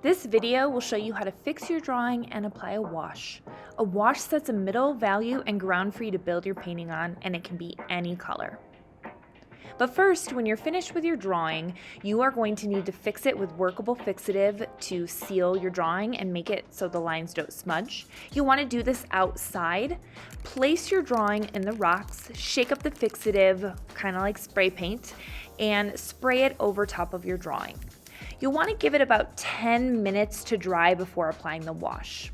This video will show you how to fix your drawing and apply a wash. A wash sets a middle value and ground for you to build your painting on, and it can be any color. But first, when you're finished with your drawing, you are going to need to fix it with workable fixative to seal your drawing and make it so the lines don't smudge. You want to do this outside. Place your drawing in the rocks, shake up the fixative, kind of like spray paint, and spray it over top of your drawing. You'll want to give it about 10 minutes to dry before applying the wash.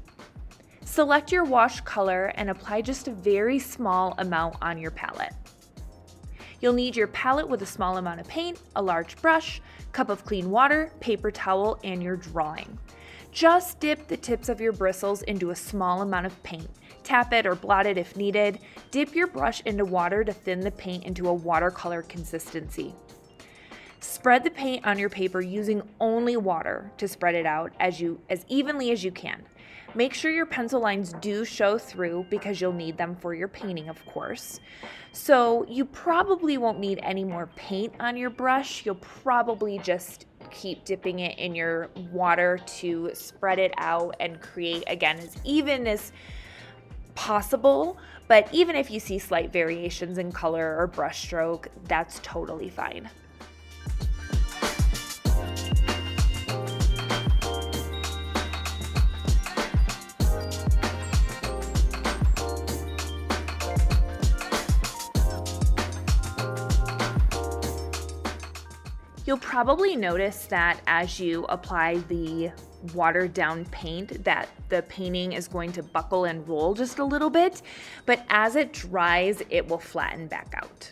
Select your wash color and apply just a very small amount on your palette. You'll need your palette with a small amount of paint, a large brush, cup of clean water, paper towel, and your drawing. Just dip the tips of your bristles into a small amount of paint. Tap it or blot it if needed. Dip your brush into water to thin the paint into a watercolor consistency. Spread the paint on your paper using only water to spread it out as evenly as you can. Make sure your pencil lines do show through because you'll need them for your painting, of course. So you probably won't need any more paint on your brush. You'll probably just keep dipping it in your water to spread it out and create, again, as even as possible. But even if you see slight variations in color or brush stroke, that's totally fine. You'll probably notice that as you apply the watered down paint that the painting is going to buckle and roll just a little bit, but as it dries, it will flatten back out.